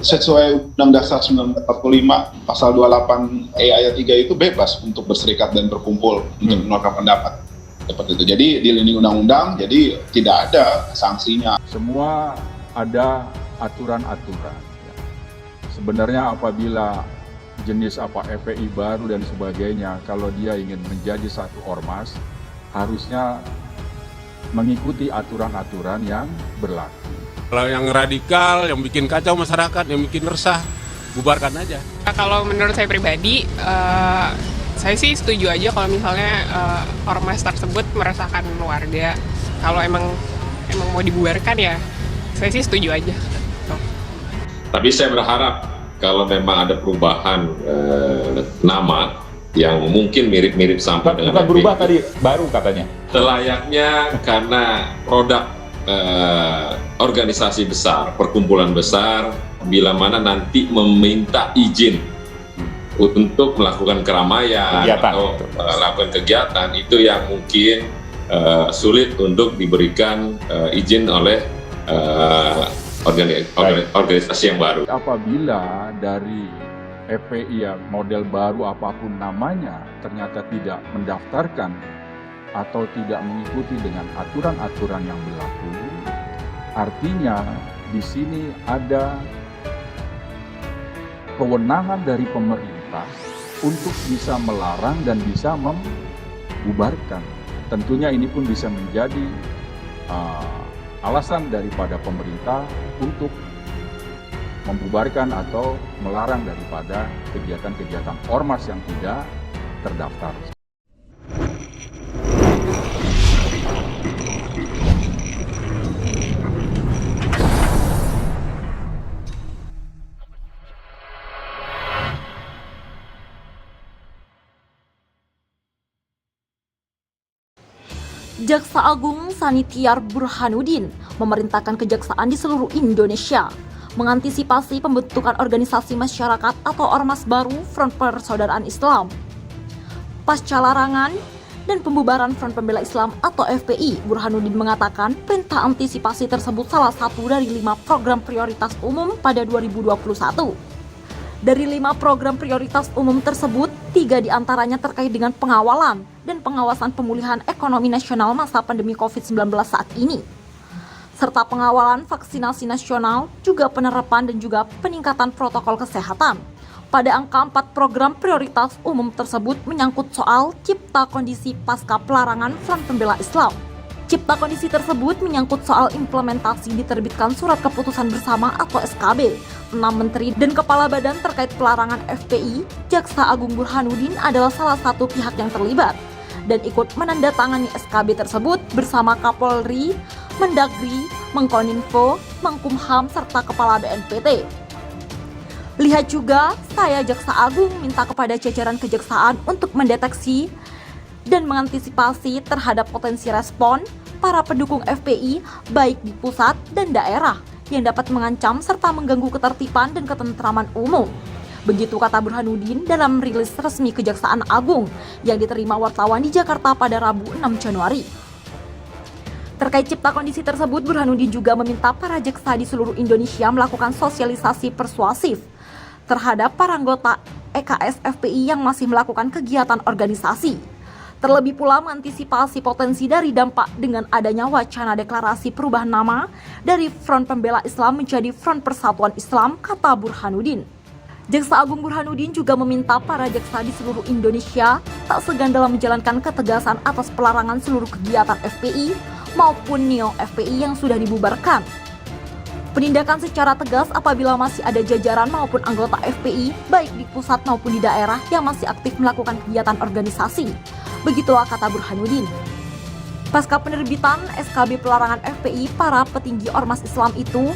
Sesuai Undang Dasar 1945 pasal 28 ayat 3 itu bebas untuk berserikat dan berkumpul untuk mengeluarkan pendapat seperti itu. Jadi dilindungi undang-undang, jadi tidak ada sanksinya. Semua ada aturan-aturan. Sebenarnya apabila jenis FPI baru dan sebagainya, kalau dia ingin menjadi satu ormas, harusnya mengikuti aturan-aturan yang berlaku. Kalau yang radikal, yang bikin kacau masyarakat, yang bikin resah, bubarkan aja. Kalau menurut saya pribadi, saya sih setuju aja kalau misalnya ormas tersebut meresahkan warga. Kalau emang mau dibubarkan ya, saya sih setuju aja. Tapi saya berharap kalau memang ada perubahan nama yang mungkin mirip-mirip sama dengan bukan berubah tadi, baru katanya. Selayaknya karena produk organisasi besar, perkumpulan besar, bila mana nanti meminta izin untuk melakukan keramaian atau melakukan kegiatan, itu yang mungkin sulit untuk diberikan izin oleh organisasi yang baru. Apabila dari FPI ya model baru apapun namanya ternyata tidak mendaftarkan atau tidak mengikuti dengan aturan-aturan yang berlaku, artinya di sini ada kewenangan dari pemerintah untuk bisa melarang dan bisa membubarkan. Tentunya ini pun bisa menjadi alasan daripada pemerintah untuk membubarkan atau melarang daripada kegiatan-kegiatan ormas yang tidak terdaftar. Jaksa Agung Sanitiar Burhanuddin memerintahkan kejaksaan di seluruh Indonesia mengantisipasi pembentukan organisasi masyarakat atau ormas baru Front Persaudaraan Islam. Pasca larangan dan pembubaran Front Pembela Islam atau FPI, Burhanuddin mengatakan perintah antisipasi tersebut salah satu dari 5 program prioritas umum pada 2021. Dari 5 program prioritas umum tersebut, 3 diantaranya terkait dengan pengawalan dan pengawasan pemulihan ekonomi nasional masa pandemi COVID-19 saat ini, serta pengawalan vaksinasi nasional, juga penerapan dan juga peningkatan protokol kesehatan. Pada angka 4 program prioritas umum tersebut menyangkut soal cipta kondisi pasca pelarangan Front Pembela Islam. Cipta kondisi tersebut menyangkut soal implementasi diterbitkan surat keputusan bersama atau SKB 6 menteri dan kepala badan terkait pelarangan FPI. Jaksa Agung Burhanuddin adalah salah satu pihak yang terlibat dan ikut menandatangani SKB tersebut bersama Kapolri, Mendagri, Menkominfo, Menkumham, serta Kepala BNPT. Lihat juga, saya Jaksa Agung minta kepada jajaran kejaksaan untuk mendeteksi dan mengantisipasi terhadap potensi respon para pendukung FPI baik di pusat dan daerah yang dapat mengancam serta mengganggu ketertiban dan ketentraman umum. Begitu kata Burhanuddin dalam rilis resmi Kejaksaan Agung yang diterima wartawan di Jakarta pada Rabu 6 Januari. Terkait cipta kondisi tersebut, Burhanuddin juga meminta para jaksa di seluruh Indonesia melakukan sosialisasi persuasif terhadap para anggota EKS FPI yang masih melakukan kegiatan organisasi. Terlebih pula mengantisipasi potensi dari dampak dengan adanya wacana deklarasi perubahan nama dari Front Pembela Islam menjadi Front Persatuan Islam, kata Burhanuddin. Jaksa Agung Burhanuddin juga meminta para jaksa di seluruh Indonesia tak segan dalam menjalankan ketegasan atas pelarangan seluruh kegiatan FPI maupun neo-FPI yang sudah dibubarkan. Penindakan secara tegas apabila masih ada jajaran maupun anggota FPI baik di pusat maupun di daerah yang masih aktif melakukan kegiatan organisasi. Begitulah kata Burhanuddin. Pasca penerbitan SKB pelarangan FPI, para petinggi ormas Islam itu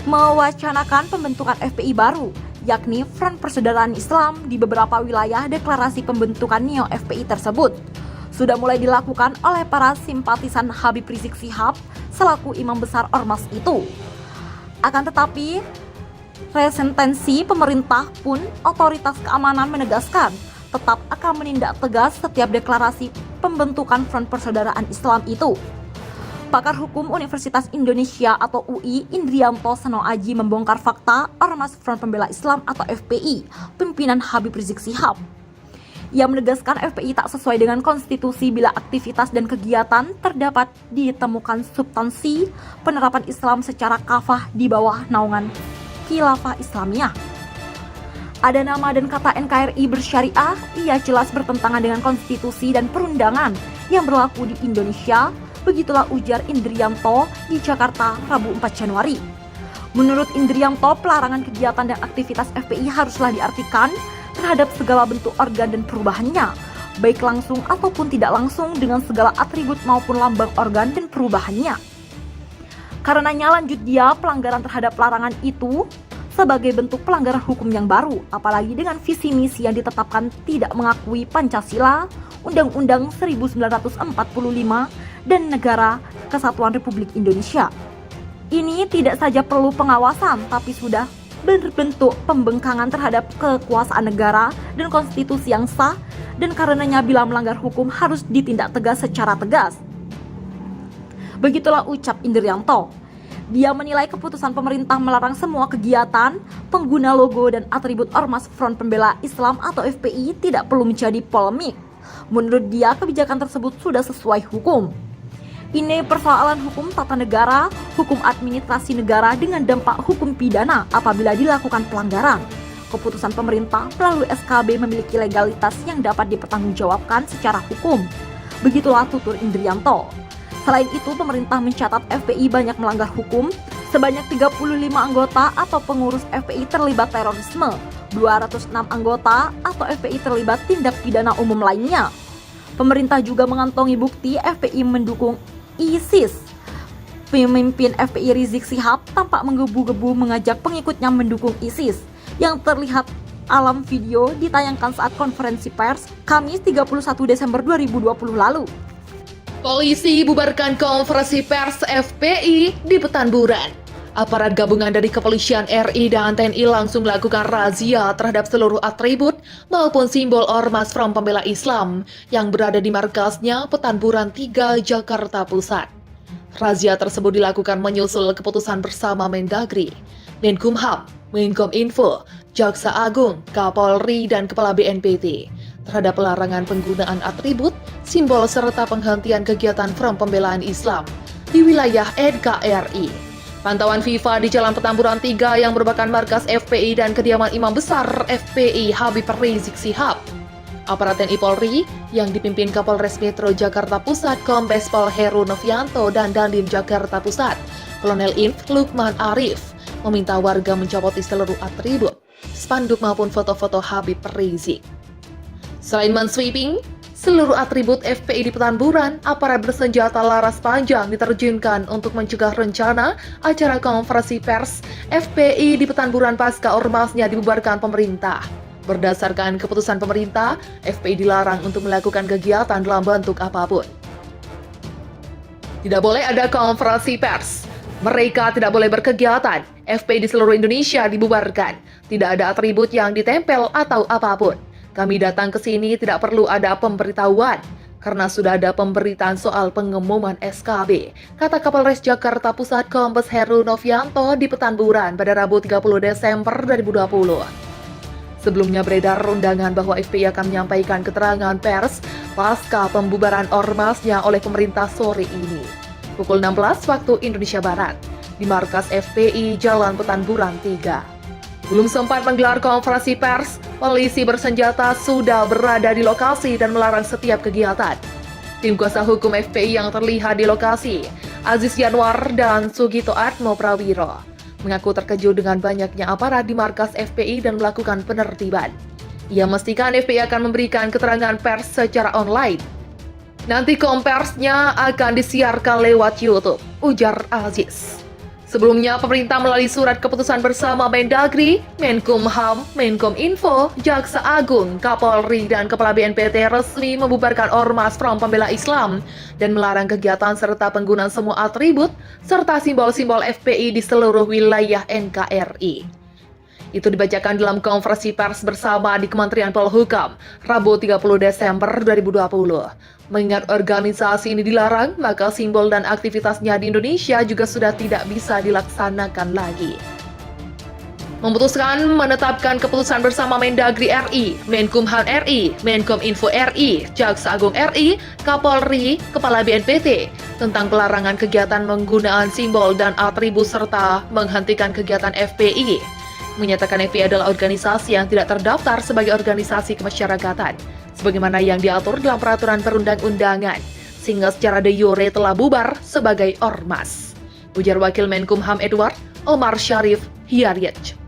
mewacanakan pembentukan FPI baru, yakni Front Persaudaraan Islam. Di beberapa wilayah deklarasi pembentukan neo-FPI tersebut sudah mulai dilakukan oleh para simpatisan Habib Rizik Syihab selaku imam besar ormas itu. Akan tetapi, resentensi pemerintah pun otoritas keamanan menegaskan tetap akan menindak tegas setiap deklarasi pembentukan Front Persaudaraan Islam itu. Pakar Hukum Universitas Indonesia atau UI, Indrianto Seno Aji membongkar fakta Ormas Front Pembela Islam atau FPI, pimpinan Habib Rizik Syihab. Ia menegaskan FPI tak sesuai dengan konstitusi bila aktivitas dan kegiatan terdapat ditemukan substansi penerapan Islam secara kafah di bawah naungan Khilafah Islamiyah. Ada nama dan kata NKRI bersyariah, ia jelas bertentangan dengan konstitusi dan perundangan yang berlaku di Indonesia. Begitulah ujar Indrianto di Jakarta Rabu 4 Januari. Menurut Indrianto, pelarangan kegiatan dan aktivitas FPI haruslah diartikan terhadap segala bentuk organ dan perubahannya, baik langsung ataupun tidak langsung dengan segala atribut maupun lambang organ dan perubahannya. Karenanya lanjut dia, pelanggaran terhadap larangan itu sebagai bentuk pelanggaran hukum yang baru, apalagi dengan visi misi yang ditetapkan tidak mengakui Pancasila, Undang-Undang 1945, dan Negara Kesatuan Republik Indonesia. Ini tidak saja perlu pengawasan, tapi sudah berbentuk pembengkangan terhadap kekuasaan negara dan konstitusi yang sah, dan karenanya bila melanggar hukum harus ditindak tegas secara tegas. Begitulah ucap Indrianto. Dia menilai keputusan pemerintah melarang semua kegiatan, pengguna logo dan atribut Ormas Front Pembela Islam atau FPI tidak perlu menjadi polemik. Menurut dia, kebijakan tersebut sudah sesuai hukum. Ini persoalan hukum tata negara, hukum administrasi negara dengan dampak hukum pidana apabila dilakukan pelanggaran. Keputusan pemerintah melalui SKB memiliki legalitas yang dapat dipertanggungjawabkan secara hukum. Begitulah tutur Indrianto. Selain itu, pemerintah mencatat FPI banyak melanggar hukum. Sebanyak 35 anggota atau pengurus FPI terlibat terorisme, 206 anggota atau FPI terlibat tindak pidana umum lainnya. Pemerintah juga mengantongi bukti FPI mendukung ISIS. Pemimpin FPI Rizik Syihab tampak menggebu-gebu mengajak pengikutnya mendukung ISIS, yang terlihat alam video ditayangkan saat konferensi pers Kamis 31 Desember 2020 lalu. Polisi bubarkan konferensi pers FPI di Petamburan. Aparat gabungan dari Kepolisian RI dan TNI langsung melakukan razia terhadap seluruh atribut maupun simbol Ormas Front Pembela Islam yang berada di markasnya Petamburan 3, Jakarta Pusat. Razia tersebut dilakukan menyusul keputusan bersama Mendagri, Menkumham, Menkominfo, Jaksa Agung, Kapolri, dan Kepala BNPT terhadap pelarangan penggunaan atribut, simbol, serta penghentian kegiatan Front Pembelaan Islam di wilayah NKRI. Pantauan FIFA di Jalan Petamburan 3 yang merupakan markas FPI dan kediaman Imam Besar FPI Habib Rizik Syihab. Aparat TNI Polri yang dipimpin Kapolres Metro Jakarta Pusat Kombes Pol Heru Novianto dan Dandim Jakarta Pusat Kolonel Inf Lukman Arif meminta warga mencopoti seluruh atribut, spanduk maupun foto-foto Habib Rizik. Selain men-sweeping seluruh atribut FPI di Petamburan, aparat bersenjata laras panjang diterjunkan untuk mencegah rencana acara konferensi pers FPI di Petamburan pasca ormasnya dibubarkan pemerintah. Berdasarkan keputusan pemerintah, FPI dilarang untuk melakukan kegiatan dalam bentuk apapun. Tidak boleh ada konferensi pers. Mereka tidak boleh berkegiatan. FPI di seluruh Indonesia dibubarkan. Tidak ada atribut yang ditempel atau apapun. Kami datang ke sini tidak perlu ada pemberitahuan, karena sudah ada pemberitaan soal pengumuman SKB, kata Kapolres Jakarta Pusat Kombes Heru Novianto di Petamburan pada Rabu 30 Desember 2020. Sebelumnya beredar undangan bahwa FPI akan menyampaikan keterangan pers pasca pembubaran ormasnya oleh pemerintah sore ini, pukul 16 waktu Indonesia Barat, di markas FPI Jalan Petamburan 3. Belum sempat menggelar konferensi pers, polisi bersenjata sudah berada di lokasi dan melarang setiap kegiatan. Tim kuasa hukum FPI yang terlihat di lokasi, Aziz Yanwar dan Sugito Atmo Prawiro, mengaku terkejut dengan banyaknya aparat di markas FPI dan melakukan penertiban. Ia memastikan FPI akan memberikan keterangan pers secara online. Nanti kompersnya akan disiarkan lewat YouTube, ujar Aziz. Sebelumnya, pemerintah melalui surat keputusan bersama Mendagri, Menkumham, Menkominfo, Jaksa Agung, Kapolri, dan Kepala BNPT resmi membubarkan Ormas Front Pembela Islam dan melarang kegiatan serta penggunaan semua atribut serta simbol-simbol FPI di seluruh wilayah NKRI. Itu dibacakan dalam konferensi pers bersama di Kementerian Polhukam, Rabu 30 Desember 2020. Mengingat organisasi ini dilarang, maka simbol dan aktivitasnya di Indonesia juga sudah tidak bisa dilaksanakan lagi. Memutuskan menetapkan keputusan bersama Mendagri RI, Menkumham RI, Menkominfo RI, Jaksa Agung RI, Kapolri, Kepala BNPT tentang pelarangan kegiatan penggunaan simbol dan atribut serta menghentikan kegiatan FPI. Menyatakan FPI adalah organisasi yang tidak terdaftar sebagai organisasi kemasyarakatan, sebagaimana yang diatur dalam peraturan perundang-undangan, sehingga secara de jure telah bubar sebagai ormas. Ujar Wakil Menkumham Edward Omar Syarif Hiyariyaj.